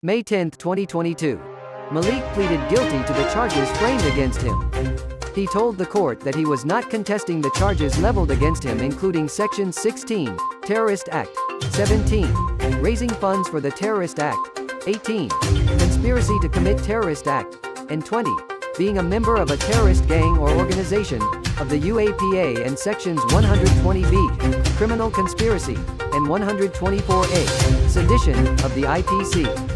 May 10, 2022. Malik pleaded guilty to the charges framed against him. He told the court that he was not contesting the charges leveled against him, including Section 16, Terrorist Act, 17, raising funds for the Terrorist Act, 18, conspiracy to commit Terrorist Act, and 20, being a member of a terrorist gang or organization, of the UAPA, and Sections 120B, criminal conspiracy, and 124A, sedition, of the IPC.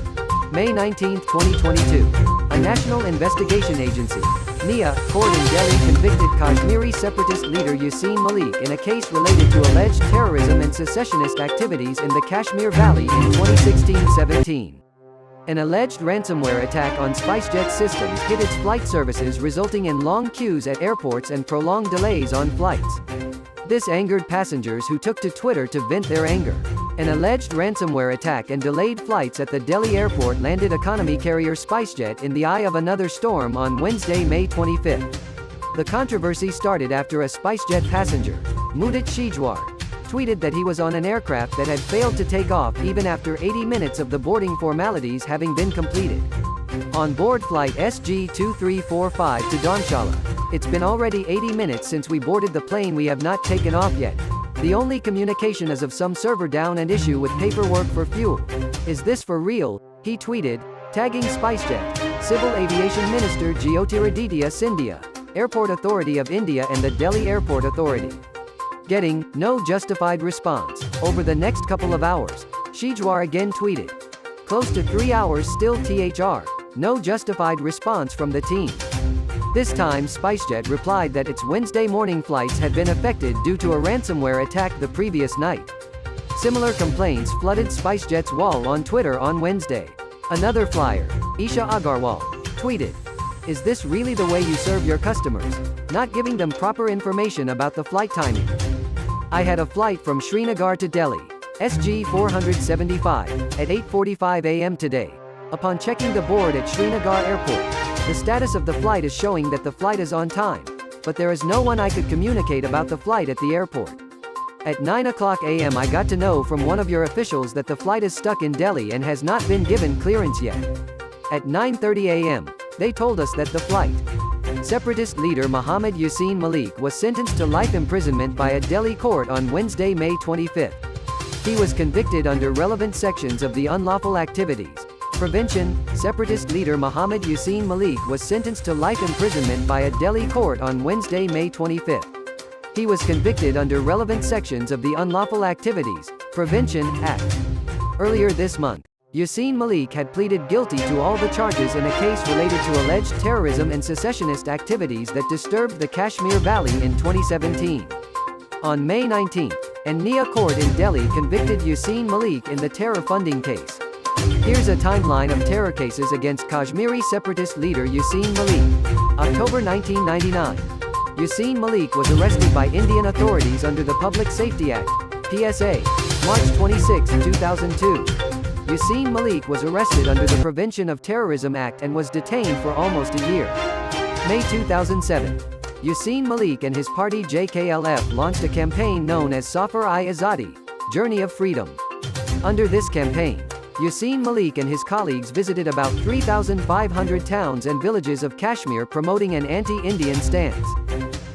May 19, 2022. A national investigation agency, NIA, court in Delhi convicted Kashmiri separatist leader Yasin Malik in a case related to alleged terrorism and secessionist activities in the Kashmir Valley in 2016-17. An alleged ransomware attack on SpiceJet systems hit its flight services, resulting in long queues at airports and prolonged delays on flights. This angered passengers, who took to Twitter to vent their anger. An alleged ransomware attack and delayed flights at the Delhi airport landed economy carrier SpiceJet in the eye of another storm on Wednesday, May 25. The controversy started after a SpiceJet passenger, Mudit Shijwar, tweeted that he was on an aircraft that had failed to take off even after 80 minutes of the boarding formalities having been completed. On board flight SG2345 to Dharamshala, "It's been already 80 minutes since we boarded the plane. We have not taken off yet. The only communication is of some server down and issue with paperwork for fuel. Is this for real?" he tweeted, tagging SpiceJet, Civil Aviation Minister Jyotiraditya Scindia, Airport Authority of India, and the Delhi Airport Authority. Getting no justified response. Over the next couple of hours, Shijwar again tweeted, "Close to 3 hours still thr, no justified response from the team." This time SpiceJet replied that its Wednesday morning flights had been affected due to a ransomware attack the previous night. Similar complaints flooded SpiceJet's wall on Twitter on Wednesday. Another flyer, Isha Agarwal, tweeted, "Is this really the way you serve your customers? Not giving them proper information about the flight timing? I had a flight from Srinagar to Delhi, SG 475, at 8:45 a.m. today. Upon checking the board at Srinagar Airport, the status of the flight is showing that the flight is on time, but there is no one I could communicate about the flight at the airport. At 9:00 a.m. I got to know from one of your officials that the flight is stuck in Delhi and has not been given clearance yet. At 9:30 a.m., they told us that the flight." Separatist leader Mohammed Yasin Malik was sentenced to life imprisonment by a Delhi court on Wednesday, May 25. He was convicted under relevant sections of the Unlawful Activities Prevention. Separatist leader Mohammed Yasin Malik was sentenced to life imprisonment by a Delhi court on Wednesday, May 25. He was convicted under relevant sections of the Unlawful Activities Prevention Act. Earlier this month, Yasin Malik had pleaded guilty to all the charges in a case related to alleged terrorism and secessionist activities that disturbed the Kashmir Valley in 2017. On May 19, a NIA court in Delhi convicted Yasin Malik in the terror funding case. Here's a timeline of terror cases against Kashmiri separatist leader Yasin Malik. October 1999. Yasin Malik was arrested by Indian authorities under the Public Safety Act, PSA. March 26, 2002. Yasin Malik was arrested under the Prevention of Terrorism Act and was detained for almost a year. May 2007. Yasin Malik and his party JKLF launched a campaign known as Safar-i-Azadi, Journey of Freedom. Under this campaign, Yasin Malik and his colleagues visited about 3,500 towns and villages of Kashmir promoting an anti-Indian stance.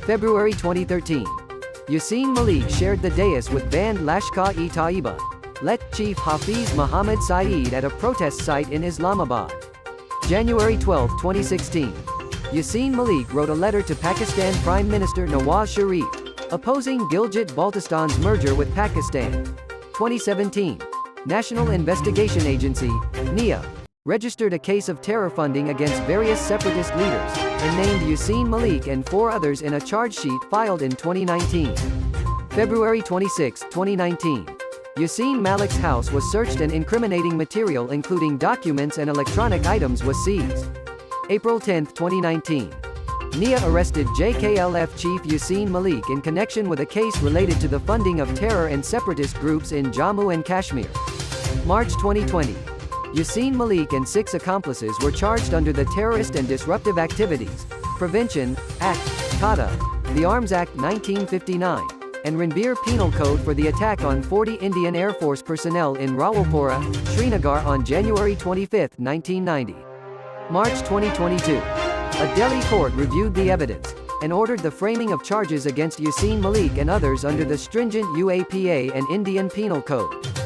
February 2013. Yasin Malik shared the dais with banned Lashkar-e-Taiba, Let Chief Hafiz Muhammad Saeed at a protest site in Islamabad. January 12, 2016. Yasin Malik wrote a letter to Pakistan Prime Minister Nawaz Sharif, opposing Gilgit-Baltistan's merger with Pakistan. 2017. National Investigation Agency, NIA, registered a case of terror funding against various separatist leaders, and named Yasin Malik and 4 others in a charge sheet filed in 2019. February 26, 2019. Yasin Malik's house was searched and incriminating material including documents and electronic items was seized. April 10, 2019. NIA arrested JKLF chief Yasin Malik in connection with a case related to the funding of terror and separatist groups in Jammu and Kashmir. March 2020. Yasin Malik and 6 accomplices were charged under the Terrorist and Disruptive Activities Prevention Act, TADA, the Arms Act 1959, and Ranbir Penal Code for the attack on 40 Indian Air Force personnel in Rawalpora, Srinagar on January 25, 1990. March 2022. A Delhi court reviewed the evidence and ordered the framing of charges against Yasin Malik and others under the stringent UAPA and Indian Penal Code.